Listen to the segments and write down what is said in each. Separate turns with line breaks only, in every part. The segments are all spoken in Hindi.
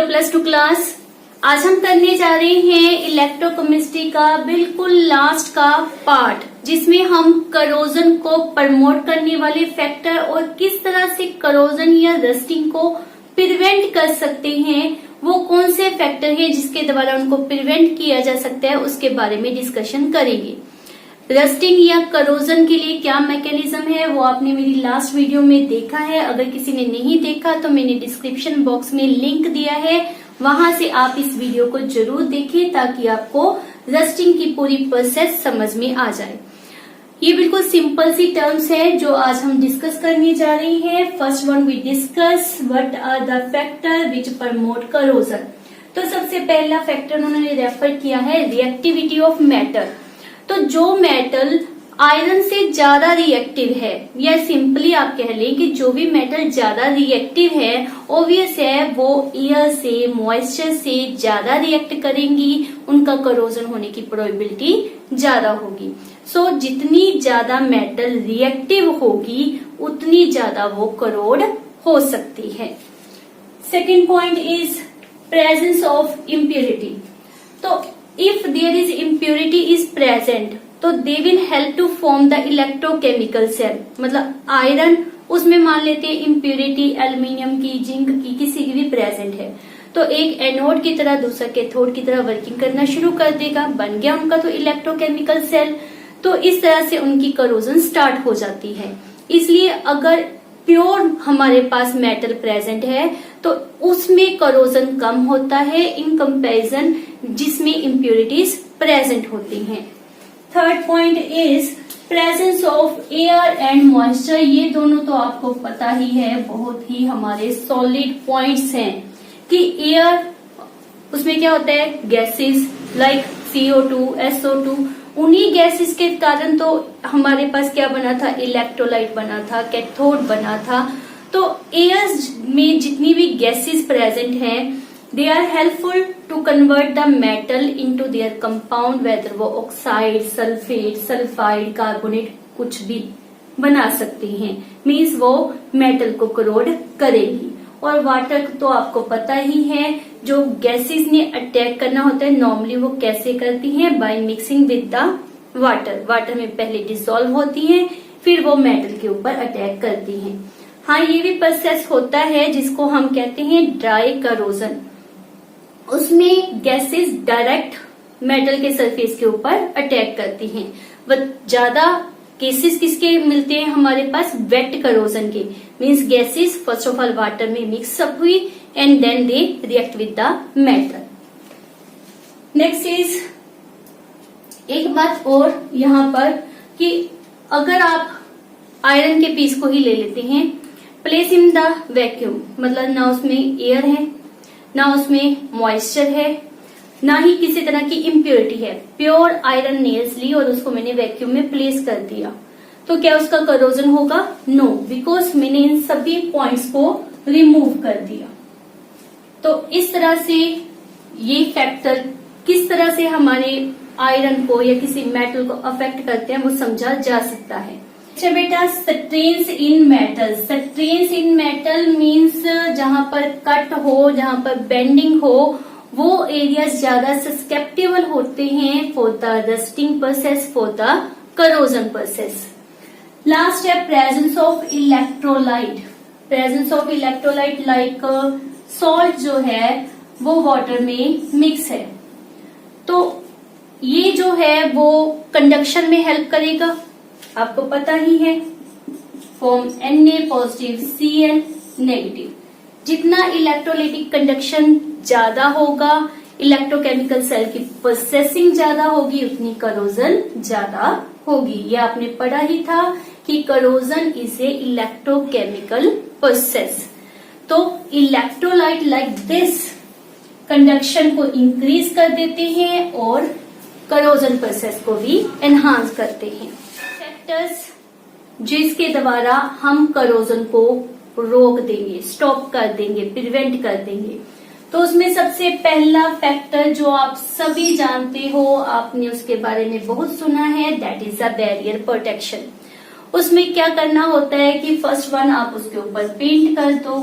Plus two class. आज हम करने जा रहे हैं इलेक्ट्रोकेमिस्ट्री का बिल्कुल लास्ट का पार्ट, जिसमें हम करोजन को प्रमोट करने वाले फैक्टर और किस तरह से करोजन या रस्टिंग को प्रिवेंट कर सकते हैं, वो कौन से फैक्टर हैं जिसके द्वारा उनको प्रिवेंट किया जा सकता है, उसके बारे में डिस्कशन करेंगे। रस्टिंग या करोजन के लिए क्या मैकेनिज्म है वो आपने मेरी लास्ट वीडियो में देखा है। अगर किसी ने नहीं देखा तो मैंने डिस्क्रिप्शन बॉक्स में लिंक दिया है, वहां से आप इस वीडियो को जरूर देखें ताकि आपको रस्टिंग की पूरी प्रोसेस समझ में आ जाए। ये बिल्कुल सिंपल सी टर्म्स है जो आज हम डिस्कस करने जा रहे हैं। First one we discuss what are the factor which promote corrosion. तो सबसे पहला फैक्टर उन्होंने रेफर किया है रिएक्टिविटी ऑफ मेटल। तो जो मेटल आयरन से ज्यादा रिएक्टिव है, या सिंपली आप कह लें कि जो भी मेटल ज्यादा रिएक्टिव है, ऑब्वियस है वो एयर से, मॉइस्चर से ज्यादा रिएक्ट करेंगी, उनका करोजन होने की प्रोबेबिलिटी ज्यादा होगी। सो जितनी ज्यादा मेटल रिएक्टिव होगी उतनी ज्यादा वो करोड हो सकती है। Second point is presence of impurity. तो if there is impurity is present तो they will help to form the electrochemical cell। मतलब आयरन उसमें मान लेते हैं इम्प्योरिटी एल्यूमिनियम की, जिंक की, किसी की भी प्रेजेंट है, तो एक एनोड की तरह दूसरा कैथोड की तरह वर्किंग करना शुरू कर देगा, बन गया उनका तो इलेक्ट्रोकेमिकल सेल। तो इस तरह से उनकी करोजन स्टार्ट हो जाती है। इसलिए अगर प्योर हमारे पास मेटल प्रेजेंट है तो उसमें करोजन कम होता है इन कंपैरिजन जिसमें इम्प्योरिटीज प्रेजेंट होती हैं। Third point is presence of air and moisture. ये दोनों तो आपको पता ही है, बहुत ही हमारे सॉलिड पॉइंट्स हैं कि एयर उसमें क्या होता है, गैसेस लाइक CO2, SO2, उन्हीं गैसेस के कारण तो हमारे पास क्या बना था, इलेक्ट्रोलाइट बना था, कैथोड बना था। तो एयर में जितनी भी गैसेस प्रेजेंट हैं they are helpful to convert the metal into their compound, whether वो ऑक्साइड, सल्फेट, सल्फाइड, कार्बोनेट कुछ भी बना सकती हैं, मीन्स वो मेटल को करोड करेगी। और वाटर तो आपको पता ही है, जो गैसेस ने अटैक करना होता है नॉर्मली वो कैसे करती हैं, by mixing with the water. Water में पहले डिसॉल्व होती हैं, फिर वो मेटल के ऊपर अटैक करती हैं। हाँ, ये भी प्रोसेस होता है जिसको हम कहते हैं ड्राई करोजन। उसमें गैसेस डायरेक्ट मेटल के सरफेस के ऊपर अटैक करती हैं। वह ज्यादा केसेस किसके मिलते हैं हमारे पास, वेट करोजन के, means gases first of all water में मिक्स अप हुई and then they react with the metal. Next is एक बात और यहाँ पर कि अगर आप आयरन के पीस को ही ले लेते हैं, प्लेस इन द वैक्यूम, मतलब ना उसमें एयर है, ना उसमें मॉइस्चर है, ना ही किसी तरह की इम्प्योरिटी है, प्योर आयरन नेल्स ली और उसको मैंने वैक्यूम में प्लेस कर दिया, तो क्या उसका करोजन होगा? नो, बिकॉज मैंने इन सभी पॉइंट्स को रिमूव कर दिया। तो इस तरह से ये फैक्टर किस तरह से हमारे आयरन को या किसी मेटल को अफेक्ट करते हैं वो समझा जा सकता है। अच्छा बेटा, स्ट्रेन्स इन मेटल। स्ट्रेन्स इन मेटल मीन्स जहां पर कट हो, जहां पर बेंडिंग हो, वो एरियाज ज्यादा सस्केप्टेबल होते हैं for the rusting process, for the corrosion process. Last है presence of electrolyte. Presence of electrolyte like salt जो है वो वाटर में मिक्स है, तो ये जो है वो कंडक्शन में हेल्प करेगा, आपको पता ही है, form Na positive, Cl negative. जितना इलेक्ट्रोलाइटिक कंडक्शन ज्यादा होगा, इलेक्ट्रोकेमिकल सेल की प्रोसेसिंग ज्यादा होगी, उतनी करोजन ज्यादा होगी। ये आपने पढ़ा ही था कि corrosion is a electrochemical process. तो इलेक्ट्रोलाइट लाइक दिस कंडक्शन को इंक्रीज कर देते हैं और करोजन प्रोसेस को भी एनहांस करते हैं। फैक्टर्स जिसके द्वारा हम करोजन को रोक देंगे, स्टॉप कर देंगे, प्रिवेंट कर देंगे, तो उसमें सबसे पहला फैक्टर जो आप सभी जानते हो, आपने उसके बारे में बहुत सुना है, that is the barrier protection. उसमें क्या करना होता है कि फर्स्ट वन आप उसके ऊपर पेंट कर दो,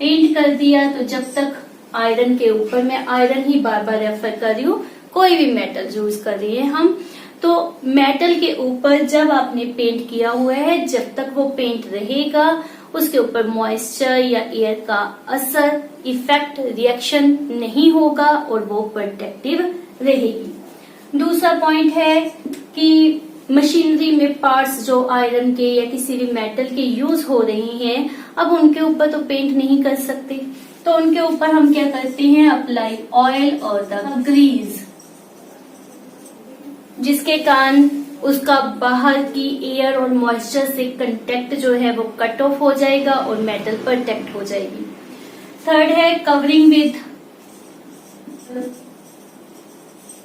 पेंट कर दिया तो जब तक आयरन के ऊपर, मैं आयरन ही बार बार रेफर कर रही हूँ, कोई भी मेटल यूज कर रही है हम, तो मेटल के ऊपर जब आपने पेंट किया हुआ है, जब तक वो पेंट रहेगा उसके ऊपर मॉइस्चर या एयर का असर, इफेक्ट, रिएक्शन नहीं होगा और वो प्रोटेक्टिव रहेगी। दूसरा पॉइंट है कि मशीनरी में पार्ट्स जो आयरन के या किसी भी मेटल के यूज हो रही हैं, अब उनके ऊपर तो पेंट नहीं कर सकते, तो उनके ऊपर हम क्या करते हैं, अप्लाई ऑयल और द ग्रीज, जिसके कारण उसका बाहर की एयर और मॉइस्चर से कांटेक्ट जो है वो कट ऑफ हो जाएगा और मेटल प्रोटेक्ट हो जाएगी। थर्ड है covering with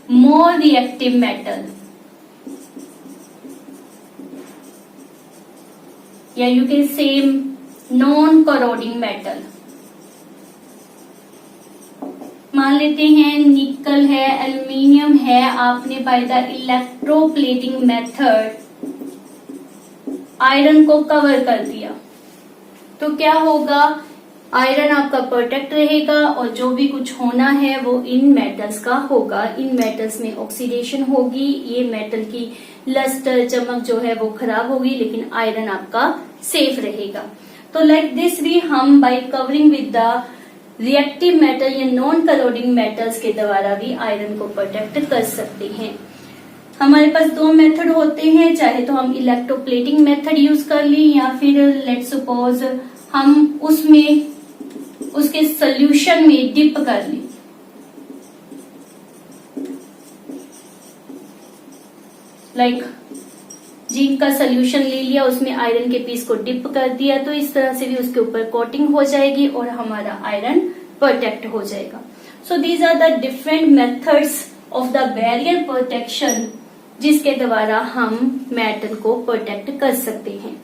more reactive metal, या you can say non corroding metal. मान लेते हैं निकल है, एल्युमिनियम है, आपने by the electroplating method iron को कवर कर दिया, तो क्या होगा, आयरन आपका प्रोटेक्ट रहेगा और जो भी कुछ होना है वो इन मेटल्स का होगा। इन मेटल्स में ऑक्सीडेशन होगी, ये मेटल की लस्टर, चमक जो है वो खराब होगी, लेकिन आयरन आपका सेफ रहेगा। तो लाइक दिस भी हम bye covering with the reactive metal या नॉन करोडिंग मेटल्स के द्वारा भी आयरन को प्रोटेक्ट कर सकते हैं। हमारे पास दो मेथड होते हैं, चाहे तो हम इलेक्ट्रोप्लेटिंग मेथड यूज कर ली या फिर लेट्स सपोज हम उसमें उसके सोल्यूशन में डिप कर ली। लाइक जिंक का सोल्यूशन ले लिया, उसमें आयरन के पीस को डिप कर दिया, तो इस तरह से भी उसके ऊपर कोटिंग हो जाएगी और हमारा आयरन प्रोटेक्ट हो जाएगा। So these are the different methods of the barrier protection, जिसके द्वारा हम मेटल को प्रोटेक्ट कर सकते हैं।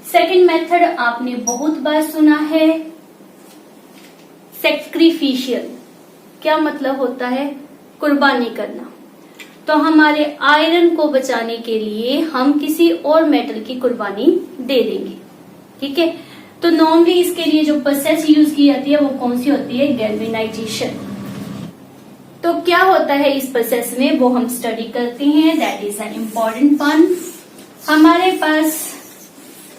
सेकेंड मेथड आपने बहुत बार सुना है, सैक्रिफिशियल। क्या मतलब होता है, कुर्बानी करना। तो हमारे आयरन को बचाने के लिए हम किसी और मेटल की कुर्बानी दे देंगे, ठीक है। तो नॉर्मली इसके लिए जो प्रोसेस यूज की जाती है वो कौन सी होती है, गैल्वेनाइजेशन। तो क्या होता है इस प्रोसेस में, वो हम स्टडी करते हैं, that is an important one. हमारे पास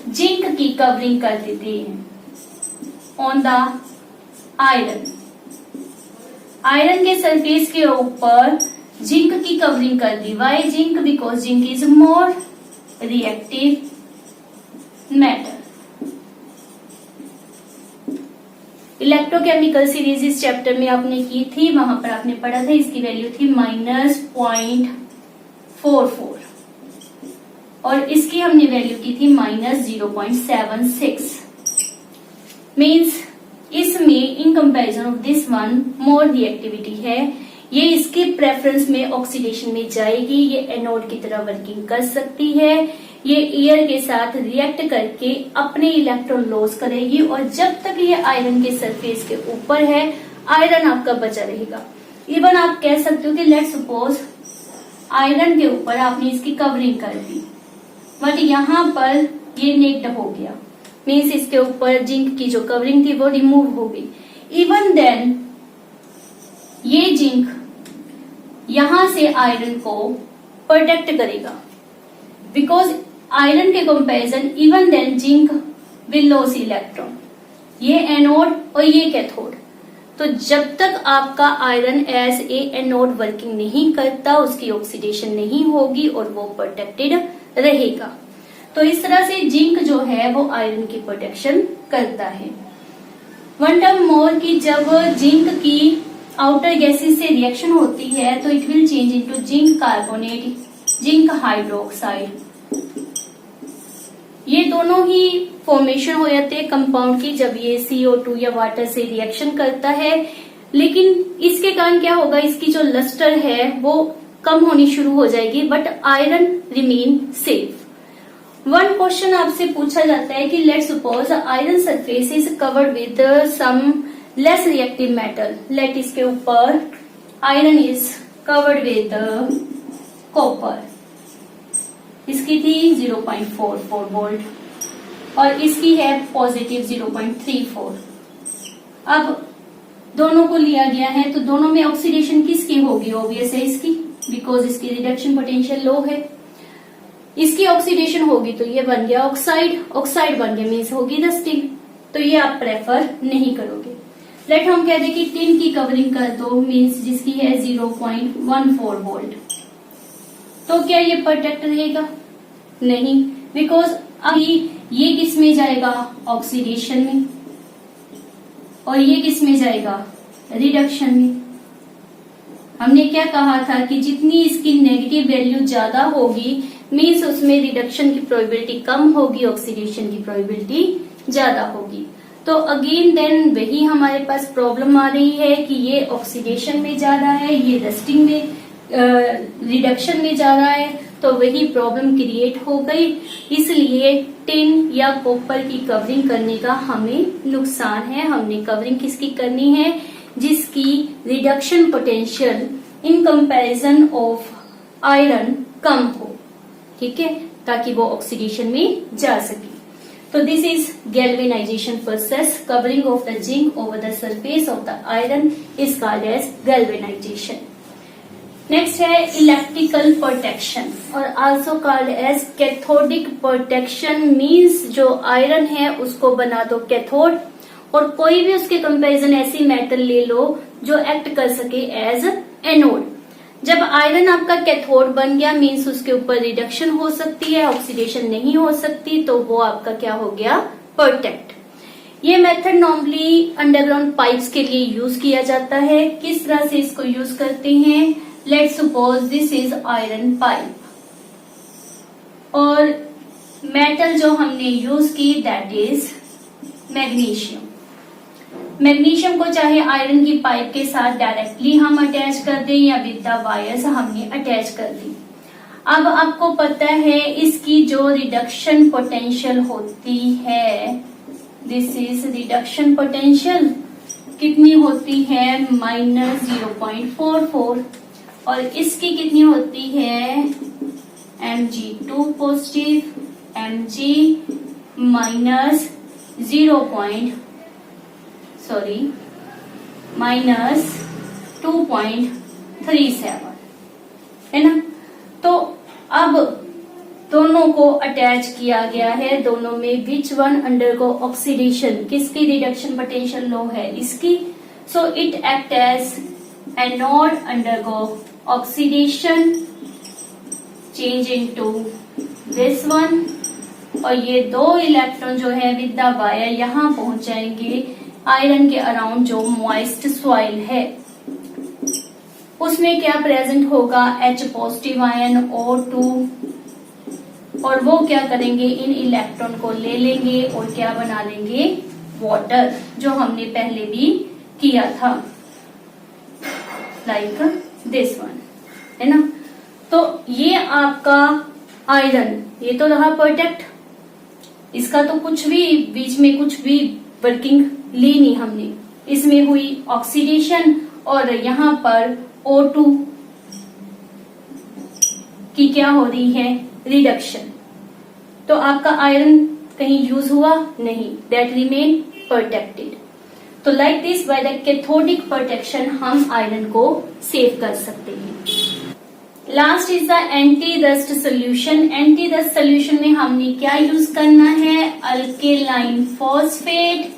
जिंक की कवरिंग कर देते हैं ऑन द आयरन, आयरन के सरफेस के ऊपर जिंक की कवरिंग कर दी। Why zinc, because zinc is more reactive metal. Electrochemical series इस चैप्टर में आपने की थी, वहां पर आपने पढ़ा था, इसकी वैल्यू थी -0.44 और इसकी हमने वैल्यू की थी -0.76। मीन्स इसमें इन comparison of this one more reactivity है, ये इसके प्रेफरेंस में ऑक्सीडेशन में जाएगी, ये एनोड की तरह वर्किंग कर सकती है, ये एयर के साथ रिएक्ट करके अपने इलेक्ट्रॉन लॉस करेगी और जब तक ये आयरन के सरफेस के ऊपर है आयरन आपका बचा रहेगा। इवन आप कह सकते हो कि लेट्स सपोज आयरन के ऊपर आपने इसकी कवरिंग कर दी, बट यहाँ पर ये नेक्ड हो गया, मीन्स इसके ऊपर जिंक की जो कवरिंग थी वो रिमूव हो गई। इवन देन ये जिंक यहां से आयरन को प्रोटेक्ट करेगा, बिकॉज आयरन के comparison even then zinc will loss electron, ये एनोड और ये कैथोड। तो जब तक आपका iron as a anode working नहीं करता, उसकी ऑक्सीडेशन नहीं होगी और वो प्रोटेक्टेड रहेगा। तो इस तरह से जिंक जो है वो आयरन की प्रोटेक्शन करता है। वन टर्म मोर की जब जिंक की आउटर गैसेस से रिएक्शन होती है तो it will change into zinc carbonate, zinc hydroxide. ये दोनों ही फॉर्मेशन हो जाते हैं कंपाउंड की जब ये CO2 या वाटर से रिएक्शन करता है, लेकिन इसके कारण क्या होगा, इसकी जो लस्टर है वो कम होनी शुरू हो जाएगी, but iron remain safe. One question आपसे पूछा जाता है कि let's suppose iron surface is covered with some less reactive metal, let इसके ऊपर iron is covered with copper, इसकी थी 0.44 वोल्ट और इसकी है पॉजिटिव 0.34। अब दोनों को लिया गया है, तो दोनों में ऑक्सीडेशन किसकी होगी? ऑब्वियस है इसकी, बिकॉज इसकी रिडक्शन पोटेंशियल लो है। इसकी ऑक्सीडेशन होगी तो ये बन गया ऑक्साइड, ऑक्साइड बन गया मीन्स होगी रस्टिंग, तो ये आप प्रेफर नहीं करोगे। लेट हम कह दें कि टिन की कवरिंग कर दो, मीन्स जिसकी है 0.14 वोल्ट, तो क्या ये प्रोटेक्ट रहेगा? नहीं, बिकॉज अभी ये किस में जाएगा? ऑक्सीडेशन में, और ये किस में जाएगा? रिडक्शन में। हमने क्या कहा था कि जितनी इसकी नेगेटिव वैल्यू ज्यादा होगी मीन्स उसमें रिडक्शन की प्रोबेबिलिटी कम होगी, ऑक्सीडेशन की प्रोबेबिलिटी ज्यादा होगी। तो अगेन देन वही हमारे पास प्रॉब्लम आ रही है कि ये ऑक्सीडेशन में जा रहा है, ये रस्टिंग में रिडक्शन में जा रहा है, तो वही प्रॉब्लम क्रिएट हो गई। इसलिए टिन या कॉपर की कवरिंग करने का हमें नुकसान है। हमने कवरिंग किसकी करनी है? जिसकी reduction potential in comparison of iron कम हो, ठीक है, ताकि वो ऑक्सीडेशन में जा सके। तो this is galvanisation process, covering of the zinc over the surface of the iron is called as galvanisation. Next है इलेक्ट्रिकल प्रोटेक्शन और also called as cathodic protection, means जो आयरन है उसको बना दो कैथोड और कोई भी उसके कंपैरिजन ऐसी मेटल ले लो जो एक्ट कर सके एज एनोड। जब आयरन आपका कैथोड बन गया मींस उसके ऊपर रिडक्शन हो सकती है, ऑक्सीडेशन नहीं हो सकती, तो वो आपका क्या हो गया? प्रोटेक्ट। ये मेथड नॉर्मली अंडरग्राउंड पाइप्स के लिए यूज किया जाता है। किस तरह से इसको यूज करते हैं? Let's suppose this is iron pipe और मेटल जो हमने यूज की दैट इज मैग्नीशियम। मैग्नीशियम को चाहे आयरन की पाइप के साथ डायरेक्टली हम अटैच कर दें या विद द वायर्स हमने अटैच कर दी। अब आपको पता है इसकी जो रिडक्शन पोटेंशियल होती है, दिस इज रिडक्शन पोटेंशियल, कितनी होती है? -0.44 और इसकी कितनी होती है? Mg2 पॉजिटिव, Mg माइनस -2.37 है ना। तो अब दोनों को अटैच किया गया है, दोनों में विच वन अंडरगो ऑक्सीडेशन, किसकी रिडक्शन पोटेंशियल लो है? इसकी। So it act as anode undergo oxidation change into this one और ये दो इलेक्ट्रॉन जो है विद द वायर यहाँ पहुंच जाएंगे आयरन के अराउंड जो मॉइस्ट सॉइल है उसमें क्या प्रेजेंट होगा? H पॉजिटिव आयन O2 और वो क्या करेंगे? इन इलेक्ट्रॉन को ले लेंगे और क्या बना लेंगे? वाटर, जो हमने पहले भी किया था, लाइक दिस वन, है ना। तो ये आपका आयरन, ये तो रहा प्रोटेक्ट, इसका तो कुछ भी बीच में कुछ भी वर्किंग ली नहीं हमने, इसमें हुई ऑक्सीडेशन और यहाँ पर O2 की क्या हो रही है? रिडक्शन। तो आपका आयरन कहीं यूज हुआ नहीं, दैट रिमेन प्रोटेक्टेड। तो like this by the cathodic protection हम आयरन को सेव कर सकते हैं। Last is the anti rust solution. Anti rust solution में हमने क्या यूज करना है? अल्केलाइन फॉस्फेट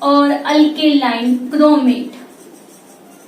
और अल्केलाइन क्रोमेट।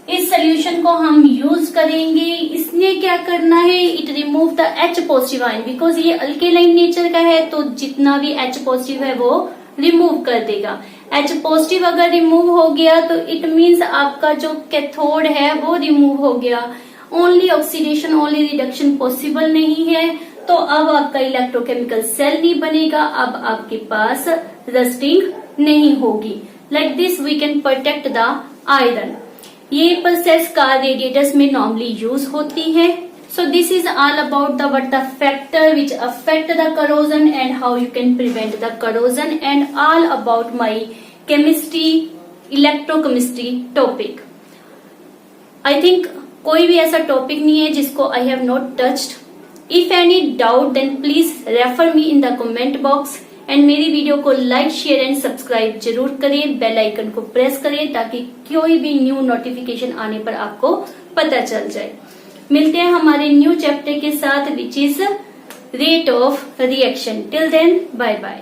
इस सोल्यूशन को हम यूज करेंगे। इसने क्या करना है? It remove the H positive ion, because ये अल्केलाइन नेचर का है तो जितना भी H पॉजिटिव है वो रिमूव कर देगा। H पॉजिटिव अगर रिमूव हो गया तो इट मीन्स आपका जो कैथोड है वो रिमूव हो गया। Only oxidation, only reduction possible नहीं है, तो अब आपका इलेक्ट्रोकेमिकल सेल नहीं बनेगा, अब आपके पास रस्टिंग नहीं होगी। Like this we can protect the iron. ये प्रोसेस कार रेडिएटर्स में नॉर्मली यूज होती है। So this is all about the what the factor which affect the corrosion and how you can prevent the corrosion and all about my chemistry, electrochemistry topic. I think कोई भी ऐसा टॉपिक नहीं है जिसको I have not touched. If any doubt then please refer me in the comment box and मेरी वीडियो को लाइक, शेयर एंड सब्सक्राइब जरूर करें। बेल आइकन को प्रेस करें ताकि कोई भी न्यू नोटिफिकेशन आने पर आपको पता चल जाए। मिलते हैं हमारे न्यू चैप्टर के साथ, which is rate of reaction. Till then, bye bye.